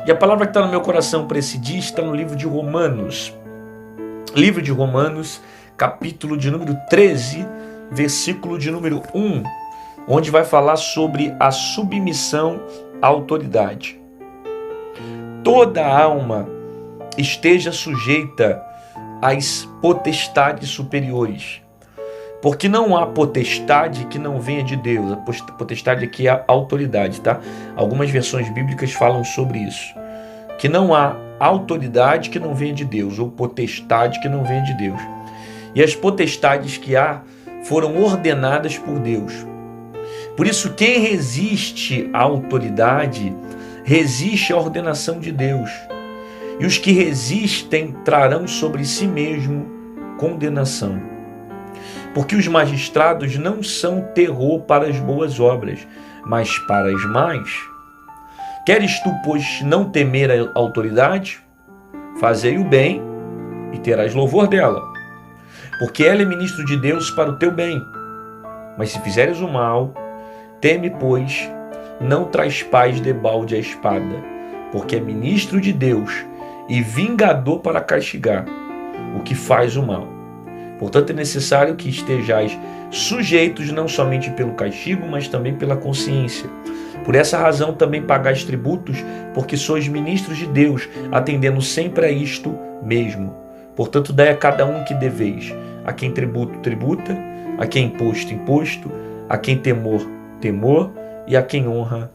E a palavra que está no meu coração para esse dia está no livro de Romanos. Livro de Romanos, capítulo de número 13, versículo de número 1, onde vai falar sobre a submissão à autoridade. Toda alma esteja sujeita às potestades superiores, porque não há potestade que não venha de Deus. A potestade aqui é a autoridade, tá? Algumas versões bíblicas falam sobre isso, que não há autoridade que não venha de Deus, ou potestade que não venha de Deus. E as potestades que há foram ordenadas por Deus. Por isso, quem resiste à autoridade, resiste à ordenação de Deus. E os que resistem trarão sobre si mesmo condenação. Porque os magistrados não são terror para as boas obras, mas para as más. Queres tu, pois, não temer a autoridade? Fazei o bem e terás louvor dela, porque ela é ministro de Deus para o teu bem. Mas se fizeres o mal, teme, pois, não traspaes debalde a espada, porque é ministro de Deus e vingador para castigar o que faz o mal. Portanto, é necessário que estejais sujeitos não somente pelo castigo, mas também pela consciência. Por essa razão também pagais tributos, porque sois ministros de Deus, atendendo sempre a isto mesmo. Portanto, dai a cada um que deveis. A quem tributo, tributa; a quem imposto, imposto; a quem temor, temor; e a quem honra,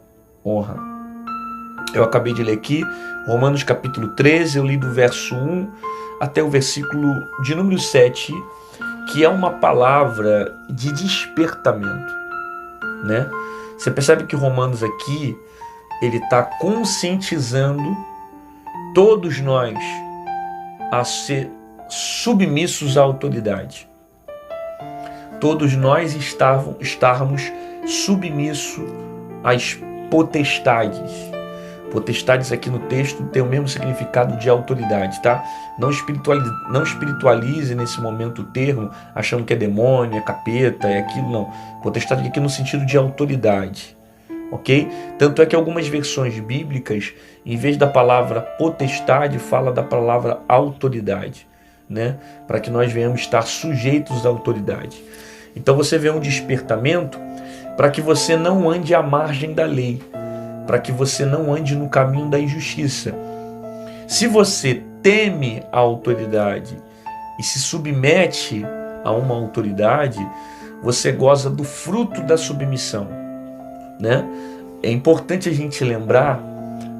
honra. Eu acabei de ler aqui Romanos capítulo 13, eu li do verso 1 até o versículo de número 7, que é uma palavra de despertamento, né? Você percebe que Romanos aqui, ele está conscientizando todos nós a ser submissos à autoridade. Todos nós estávamos submissos às potestades. Potestades aqui no texto tem o mesmo significado de autoridade, tá? Não espiritualize nesse momento o termo, achando que é demônio, é capeta, é aquilo, não. Potestade aqui no sentido de autoridade, ok? Tanto é que algumas versões bíblicas, em vez da palavra potestade, fala da palavra autoridade, né? Para que nós venhamos estar sujeitos à autoridade. Então você vê um despertamento para que você não ande à margem da lei, para que você não ande no caminho da injustiça. Se você teme a autoridade e se submete a uma autoridade, você goza do fruto da submissão, né? É importante a gente lembrar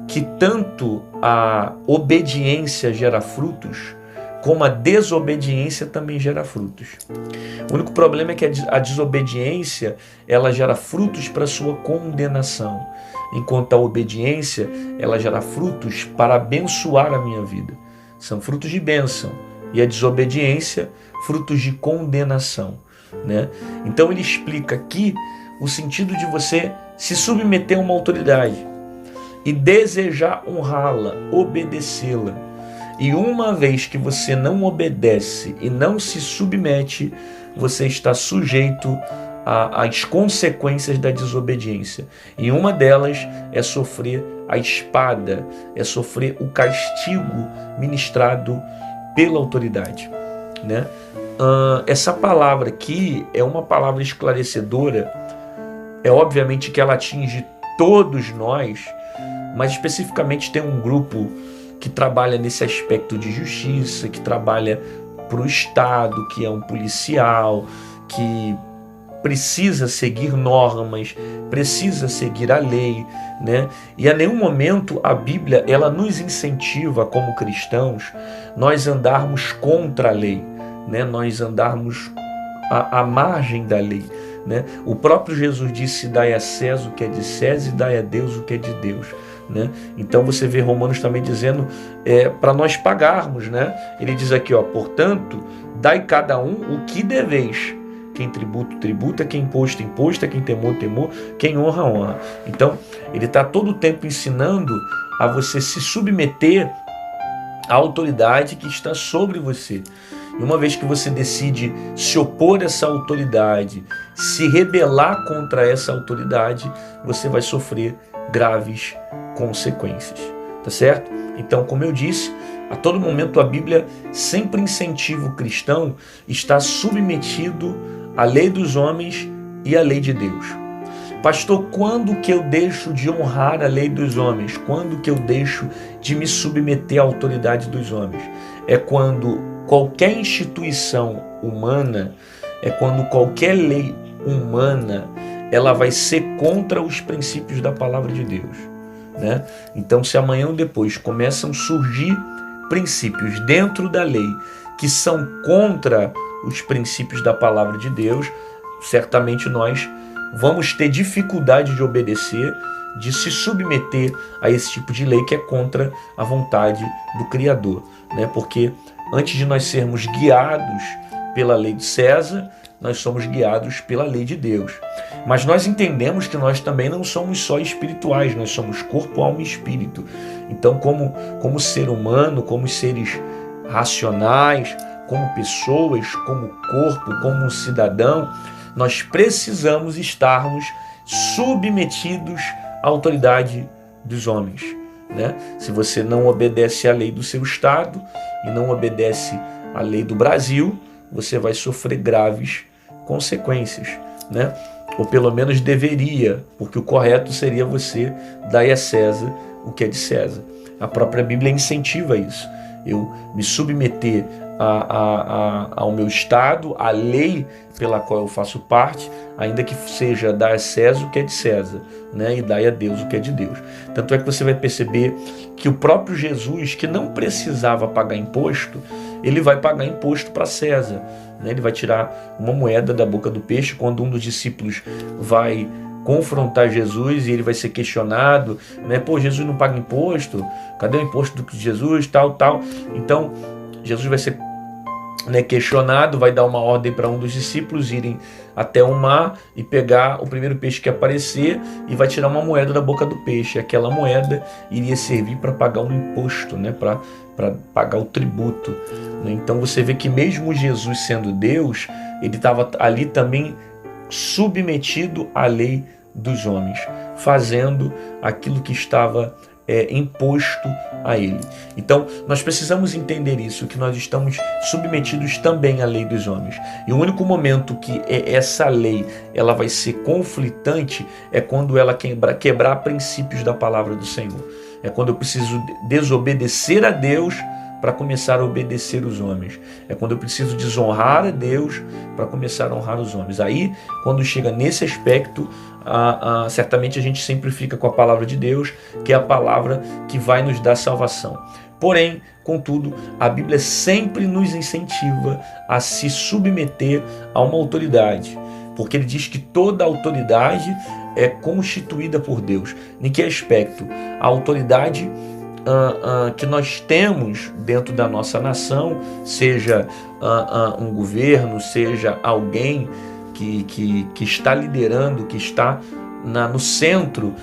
que tanto a obediência gera frutos, como a desobediência também gera frutos. O único problema é que a desobediência, ela gera frutos para sua condenação, enquanto a obediência, ela gera frutos para abençoar a minha vida. São frutos de bênção. E a desobediência, frutos de condenação, né? Então ele explica aqui o sentido de você se submeter a uma autoridade e desejar honrá-la, obedecê-la. E uma vez que você não obedece e não se submete, você está sujeito às consequências da desobediência. E uma delas é sofrer a espada, é sofrer o castigo ministrado pela autoridade, né? Essa palavra aqui é uma palavra esclarecedora. É obviamente que ela atinge todos nós, mas especificamente tem um grupo que trabalha nesse aspecto de justiça, que trabalha para o Estado, que é um policial, que precisa seguir normas, precisa seguir a lei, né? E a nenhum momento a Bíblia ela nos incentiva como cristãos nós andarmos contra a lei, né? Nós andarmos à margem da lei, né? O próprio Jesus disse: dai a César o que é de César e dai a Deus o que é de Deus, né? Então você vê Romanos também dizendo para nós pagarmos, né? Ele diz aqui, ó, portanto, dai cada um o que deveis. Quem tributa, tributa; quem imposto, imposto; quem temor, temor; quem honra, honra. Então, ele está todo o tempo ensinando a você se submeter à autoridade que está sobre você. E uma vez que você decide se opor a essa autoridade, se rebelar contra essa autoridade, você vai sofrer graves consequências, tá certo? Então, como eu disse, a todo momento a Bíblia sempre incentiva o cristão a estar submetido à lei dos homens e à lei de Deus. Pastor, quando que eu deixo de honrar a lei dos homens? Quando que eu deixo de me submeter à autoridade dos homens? É quando qualquer instituição humana, é quando qualquer lei humana, ela vai ser contra os princípios da palavra de Deus, né? Então, se amanhã ou depois começam a surgir princípios dentro da lei que são contra os princípios da palavra de Deus, certamente nós vamos ter dificuldade de obedecer, de se submeter a esse tipo de lei que é contra a vontade do Criador, né? Porque antes de nós sermos guiados pela lei de César, nós somos guiados pela lei de Deus. Mas nós entendemos que nós também não somos só espirituais, nós somos corpo, alma e espírito. Então, como ser humano, como seres racionais, como pessoas, como corpo, como um cidadão, nós precisamos estarmos submetidos à autoridade dos homens, né? Se você não obedece à lei do seu estado e não obedece à lei do Brasil, você vai sofrer graves consequências, né? Ou pelo menos deveria, porque o correto seria você dar a César o que é de César. A própria Bíblia incentiva isso. Eu me submeter ao meu estado, à lei pela qual eu faço parte, ainda que seja dar a César o que é de César, né? E dar a Deus o que é de Deus. Tanto é que você vai perceber que o próprio Jesus, que não precisava pagar imposto, ele vai pagar imposto para César, né? Ele vai tirar uma moeda da boca do peixe quando um dos discípulos vai confrontar Jesus e ele vai ser questionado, né? Pô, Jesus não paga imposto, cadê o imposto de Jesus, tal. Então, Jesus vai ser, né, questionado, vai dar uma ordem para um dos discípulos irem até o mar e pegar o primeiro peixe que aparecer e vai tirar uma moeda da boca do peixe. Aquela moeda iria servir para pagar um imposto, né, para pagar o tributo. Então você vê que mesmo Jesus sendo Deus, ele estava ali também submetido à lei dos homens, fazendo aquilo que estava imposto a ele. Então nós precisamos entender isso, que nós estamos submetidos também à lei dos homens. E o único momento que essa lei ela vai ser conflitante é quando ela quebrar princípios da palavra do Senhor. É quando eu preciso desobedecer a Deus para começar a obedecer os homens. É quando eu preciso desonrar a Deus para começar a honrar os homens. Aí, quando chega nesse aspecto, certamente a gente sempre fica com a palavra de Deus, que é a palavra que vai nos dar salvação. Porém, contudo, a Bíblia sempre nos incentiva a se submeter a uma autoridade, porque ele diz que toda autoridade é constituída por Deus. Em que aspecto? A autoridade que nós temos dentro da nossa nação, seja um governo, seja alguém que está liderando, que está no centro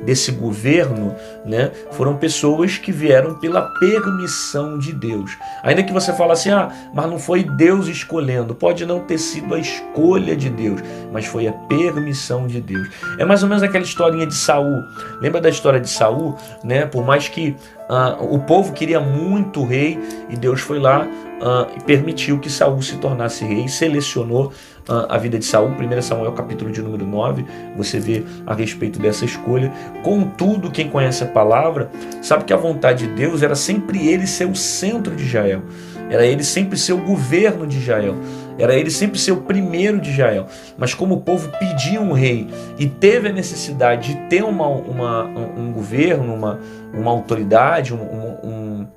desse governo, né? Foram pessoas que vieram pela permissão de Deus. Ainda que você fale assim, mas não foi Deus escolhendo. Pode não ter sido a escolha de Deus, mas foi a permissão de Deus. É mais ou menos aquela historinha de Saul. Lembra da história de Saul, né? Por mais que o povo queria muito o rei, e Deus foi lá e permitiu que Saul se tornasse rei, selecionou a vida de Saul. 1 Samuel capítulo de número 9, você vê a respeito dessa escolha. Contudo, quem conhece a palavra sabe que a vontade de Deus era sempre ele ser o centro de Israel, era ele sempre ser o governo de Israel, era ele sempre ser o primeiro de Israel. Mas como o povo pediu um rei e teve a necessidade de ter um governo, uma autoridade, um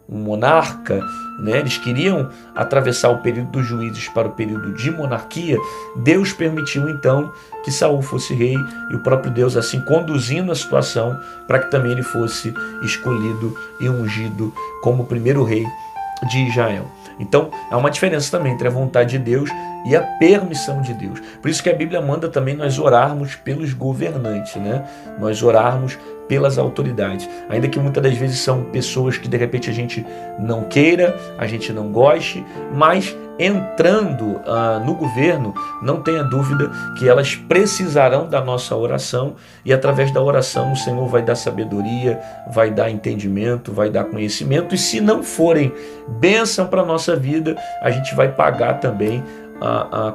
monarca, né? Eles queriam atravessar o período dos juízes para o período de monarquia. Deus permitiu então que Saul fosse rei, e o próprio Deus assim conduzindo a situação para que também ele fosse escolhido e ungido como o primeiro rei de Israel. Então há uma diferença também entre a vontade de Deus e a permissão de Deus. Por isso que a Bíblia manda também nós orarmos pelos governantes, né? Nós orarmos pelas autoridades, ainda que muitas das vezes são pessoas que de repente a gente não queira, a gente não goste, mas entrando no governo, não tenha dúvida que elas precisarão da nossa oração, e através da oração o Senhor vai dar sabedoria, vai dar entendimento, vai dar conhecimento, e se não forem bênção para a nossa vida, a gente vai pagar também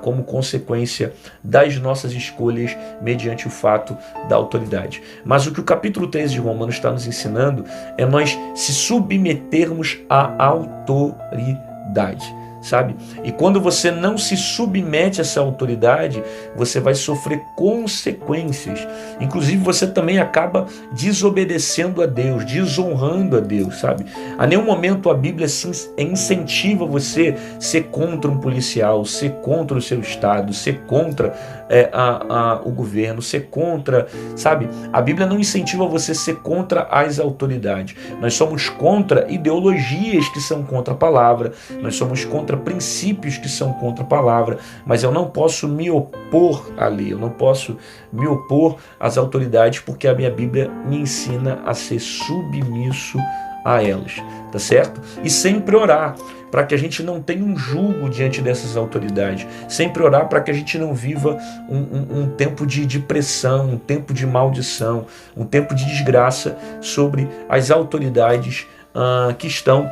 como consequência das nossas escolhas mediante o fato da autoridade. Mas o que o capítulo 13 de Romanos está nos ensinando é nós se submetermos à autoridade, sabe? E quando você não se submete a essa autoridade, você vai sofrer consequências. Inclusive você também acaba desobedecendo a Deus, desonrando a Deus, sabe? A nenhum momento a Bíblia incentiva você a ser contra um policial, ser contra o seu estado, ser contra o governo, ser contra, sabe? A Bíblia não incentiva você a ser contra as autoridades. Nós somos contra ideologias que são contra a palavra, nós somos contra princípios que são contra a palavra, mas eu não posso me opor à lei, eu não posso me opor às autoridades, porque a minha Bíblia me ensina a ser submisso a elas, tá certo? E sempre orar para que a gente não tenha um julgo diante dessas autoridades, sempre orar para que a gente não viva um tempo de pressão, um tempo de maldição, um tempo de desgraça sobre as autoridades que estão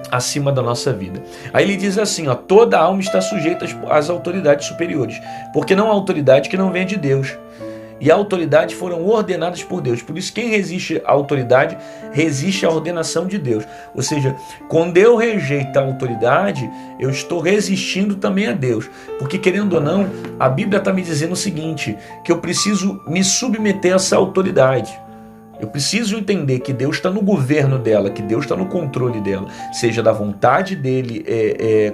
acima da nossa vida. Aí ele diz assim, toda alma está sujeita às autoridades superiores, porque não há autoridade que não venha de Deus. E a autoridade foram ordenadas por Deus. Por isso, quem resiste à autoridade, resiste à ordenação de Deus. Ou seja, quando eu rejeito a autoridade, eu estou resistindo também a Deus. Porque, querendo ou não, a Bíblia está me dizendo o seguinte, que eu preciso me submeter a essa autoridade. Eu preciso entender que Deus está no governo dela, que Deus está no controle dela, seja da vontade dele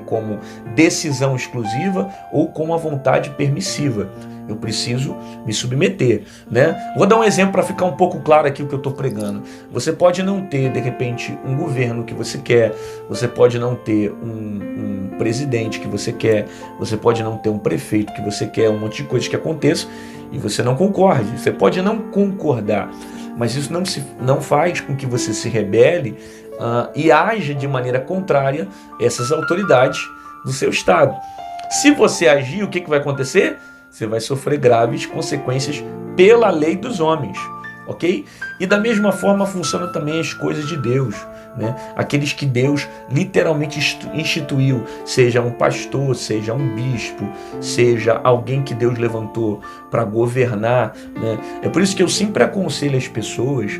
como decisão exclusiva ou como a vontade permissiva. Eu preciso me submeter, né? Vou dar um exemplo para ficar um pouco claro aqui o que eu estou pregando. Você pode não ter, de repente, um governo que você quer, você pode não ter um presidente que você quer, você pode não ter um prefeito que você quer, um monte de coisas que aconteçam e você não concorde. Você pode não concordar, mas isso não faz com que você se rebele e haja de maneira contrária a essas autoridades do seu estado. Se você agir, o que vai acontecer? Você vai sofrer graves consequências pela lei dos homens, ok? E da mesma forma funcionam também as coisas de Deus, né? Aqueles que Deus literalmente instituiu, seja um pastor, seja um bispo, seja alguém que Deus levantou para governar, né? É por isso que eu sempre aconselho as pessoas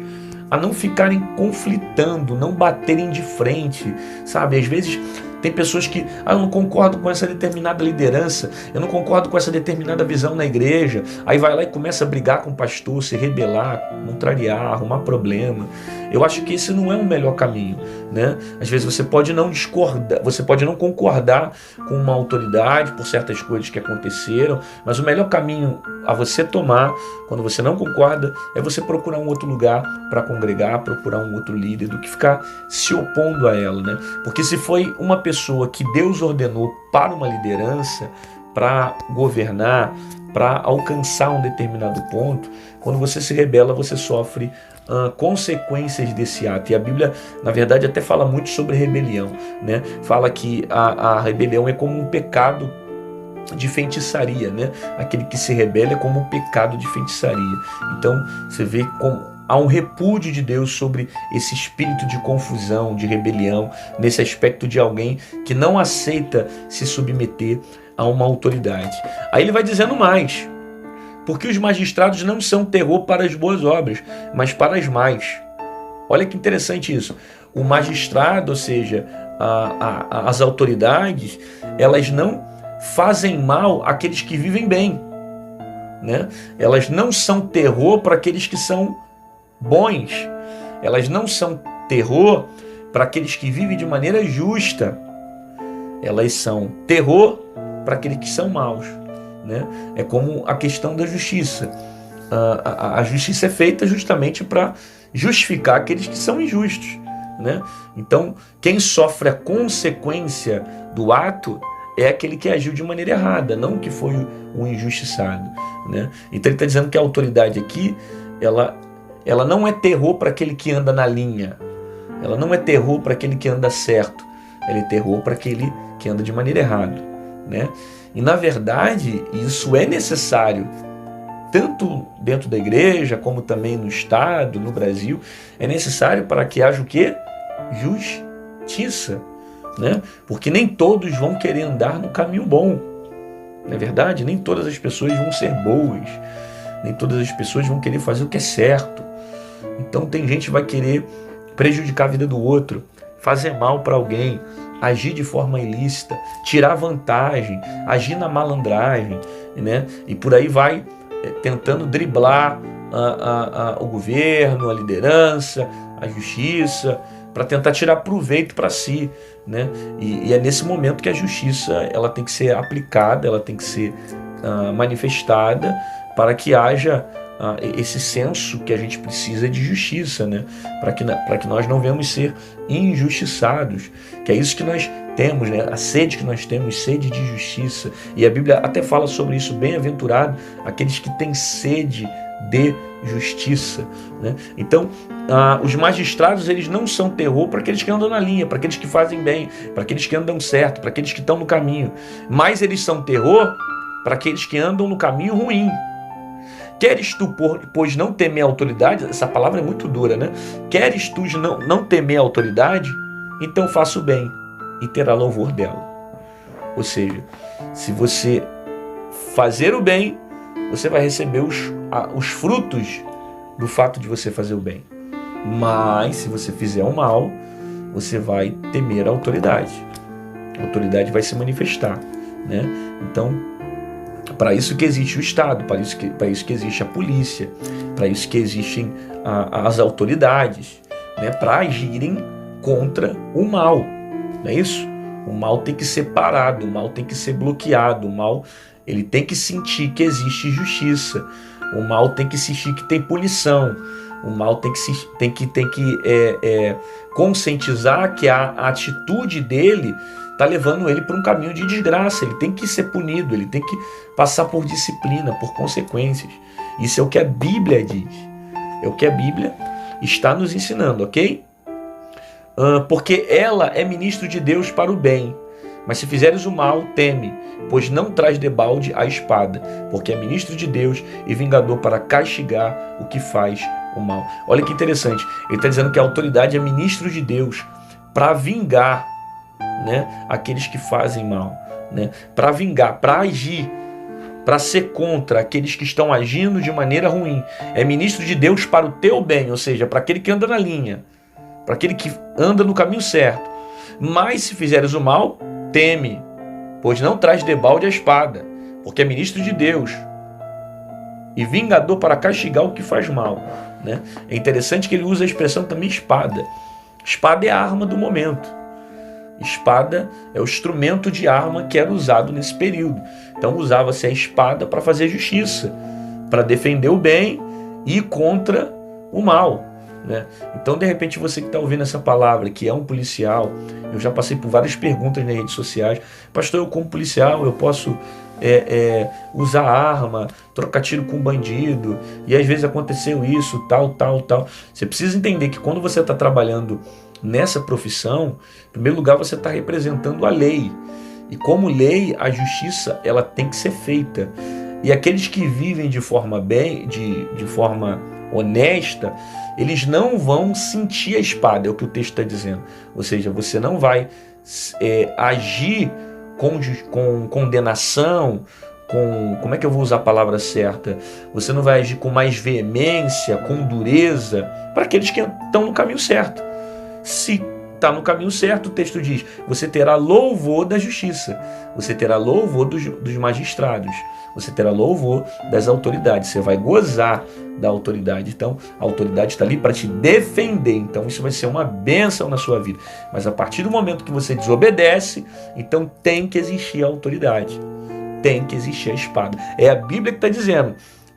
a não ficarem conflitando, não baterem de frente, sabe? Às vezes tem pessoas que, eu não concordo com essa determinada liderança, eu não concordo com essa determinada visão na igreja, aí vai lá e começa a brigar com o pastor, se rebelar, contrariar, arrumar problema. Eu acho que esse não é o melhor caminho, né? Às vezes você pode não discordar, você pode não concordar com uma autoridade por certas coisas que aconteceram, mas o melhor caminho a você tomar, quando você não concorda, é você procurar um outro lugar para congregar, procurar um outro líder, do que ficar se opondo a ela, né? Porque se foi uma pessoa que Deus ordenou para uma liderança, para governar, para alcançar um determinado ponto, quando você se rebela, você sofre consequências desse ato. E a Bíblia, na verdade, até fala muito sobre rebelião, né? Fala que a rebelião é como um pecado de feitiçaria, né? Aquele que se rebela é como um pecado de feitiçaria. Então, você vê como há um repúdio de Deus sobre esse espírito de confusão, de rebelião, nesse aspecto de alguém que não aceita se submeter a uma autoridade. Aí ele vai dizendo mais, porque os magistrados não são terror para as boas obras, mas para as más. Olha que interessante isso. O magistrado, ou seja, as autoridades, elas não fazem mal àqueles que vivem bem, né? Elas não são terror para aqueles que são bons, elas não são terror para aqueles que vivem de maneira justa, elas são terror para aqueles que são maus, né? É como a questão da justiça. A justiça é feita justamente para justificar aqueles que são injustos, né? Então, quem sofre a consequência do ato é aquele que agiu de maneira errada, não que foi o injustiçado, né? Então ele está dizendo que a autoridade aqui, ela não é terror para aquele que anda na linha, ela não é terror para aquele que anda certo, ela é terror para aquele que anda de maneira errada, né? E na verdade isso é necessário, tanto dentro da igreja como também no Estado, no Brasil, é necessário para que haja o quê? Justiça, né? Porque nem todos vão querer andar no caminho bom, não é verdade? Nem todas as pessoas vão ser boas, nem todas as pessoas vão querer fazer o que é certo. Então tem gente que vai querer prejudicar a vida do outro, fazer mal para alguém, agir de forma ilícita, tirar vantagem, agir na malandragem, né? E por aí vai, tentando driblar o governo, a liderança, a justiça, para tentar tirar proveito para si, né? E é nesse momento que a justiça ela tem que ser aplicada, ela tem que ser manifestada para que haja esse senso que a gente precisa de justiça, né? Para que nós não venhamos ser injustiçados, que é isso que nós temos, né? A sede que nós temos, sede de justiça. E a Bíblia até fala sobre isso, bem-aventurado aqueles que têm sede de justiça, né? Então, os magistrados, eles não são terror para aqueles que andam na linha, para aqueles que fazem bem, para aqueles que andam certo, para aqueles que estão no caminho, mas eles são terror para aqueles que andam no caminho ruim. Queres tu, pois não temer a autoridade? Essa palavra é muito dura, né? Queres tu não temer a autoridade? Então faça o bem e terá louvor dela. Ou seja, se você fazer o bem, você vai receber os frutos do fato de você fazer o bem. Mas se você fizer o mal, você vai temer a autoridade. A autoridade vai se manifestar, né? Então, para isso que existe o Estado, para isso que existe a polícia, para isso que existem as autoridades, né? Para agirem contra o mal, não é isso? O mal tem que ser parado, o mal tem que ser bloqueado, o mal ele tem que sentir que existe justiça, o mal tem que sentir que tem punição, o mal tem que conscientizar que a atitude dele está levando ele para um caminho de desgraça, ele tem que ser punido, ele tem que passar por disciplina, por consequências. Isso é o que a Bíblia diz, é o que a Bíblia está nos ensinando, ok? Porque ela é ministro de Deus para o bem, mas se fizeres o mal, teme, pois não traz debalde a espada, porque é ministro de Deus e vingador para castigar o que faz o mal. Olha que interessante, ele está dizendo que a autoridade é ministro de Deus para vingar, né, aqueles que fazem mal, né, para vingar, para agir, para ser contra aqueles que estão agindo de maneira ruim. É ministro de Deus para o teu bem, ou seja, para aquele que anda na linha, para aquele que anda no caminho certo. Mas se fizeres o mal, teme, pois não traz debalde a espada, porque é ministro de Deus e vingador para castigar o que faz mal, né? É interessante que ele usa a expressão também espada. Espada é a arma do momento. Espada é o instrumento de arma que era usado nesse período. Então usava-se a espada para fazer justiça, para defender o bem e ir contra o mal, né? Então, de repente, você que está ouvindo essa palavra, que é um policial, eu já passei por várias perguntas nas redes sociais. Pastor, eu como policial, eu posso usar arma, trocar tiro com bandido, e às vezes aconteceu isso, tal. Você precisa entender que quando você está trabalhando nessa profissão, em primeiro lugar você está representando a lei, e como lei, a justiça ela tem que ser feita, e aqueles que vivem de forma de forma honesta, eles não vão sentir a espada, é o que o texto está dizendo. Ou seja, você não vai agir com condenação, como é que eu vou usar a palavra certa? Você não vai agir com mais veemência, com dureza, para aqueles que estão no caminho certo. Se está no caminho certo, o texto diz, você terá louvor da justiça, você terá louvor dos magistrados, você terá louvor das autoridades, você vai gozar da autoridade. Então, a autoridade está ali para te defender, então isso vai ser uma bênção na sua vida. Mas a partir do momento que você desobedece, então tem que existir a autoridade, tem que existir a espada. É a Bíblia que está dizendo,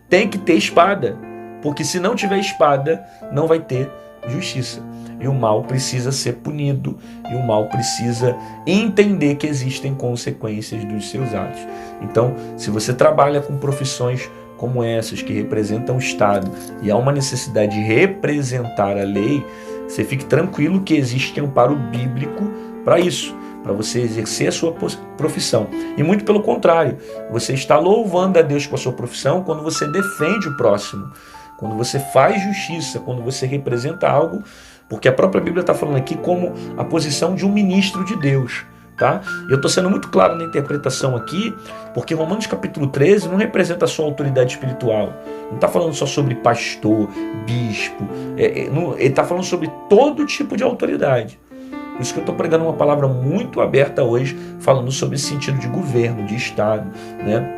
tem que ter espada, porque se não tiver espada, não vai ter justiça. E o mal precisa ser punido, e o mal precisa entender que existem consequências dos seus atos. Então, se você trabalha com profissões como essas, que representam o Estado, e há uma necessidade de representar a lei, você fique tranquilo que existe amparo bíblico para isso, para você exercer a sua profissão. E muito pelo contrário, você está louvando a Deus com a sua profissão quando você defende o próximo, quando você faz justiça, quando você representa algo, porque a própria Bíblia está falando aqui como a posição de um ministro de Deus. Tá? Eu estou sendo muito claro na interpretação aqui, porque Romanos capítulo 13 não representa só autoridade espiritual. Não está falando só sobre pastor, bispo. Ele está falando sobre todo tipo de autoridade. Por isso que eu estou pregando uma palavra muito aberta hoje, falando sobre esse sentido de governo, de Estado, né?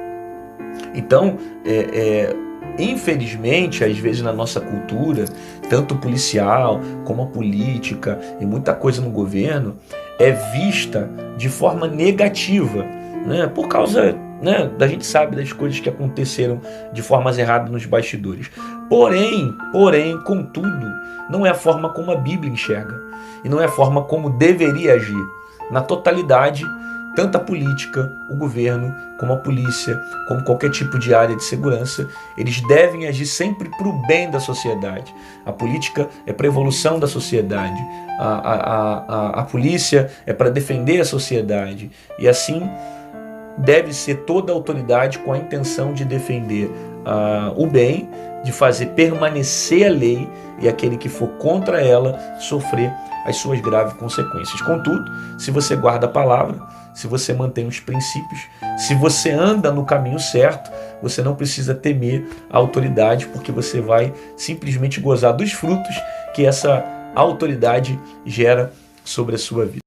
Então, infelizmente, às vezes na nossa cultura, tanto policial como a política e muita coisa no governo é vista de forma negativa, né? Por causa, né, da gente sabe das coisas que aconteceram de formas erradas nos bastidores. Porém, contudo, não é a forma como a Bíblia enxerga e não é a forma como deveria agir. Na totalidade, tanto a política, o governo, como a polícia, como qualquer tipo de área de segurança, eles devem agir sempre para o bem da sociedade. A política é para a evolução da sociedade, a polícia é para defender a sociedade, e assim deve ser toda a autoridade com a intenção de defender o bem, de fazer permanecer a lei, e aquele que for contra ela sofrer as suas graves consequências. Contudo, se você guarda a palavra, se você mantém os princípios, se você anda no caminho certo, você não precisa temer a autoridade, porque você vai simplesmente gozar dos frutos que essa autoridade gera sobre a sua vida.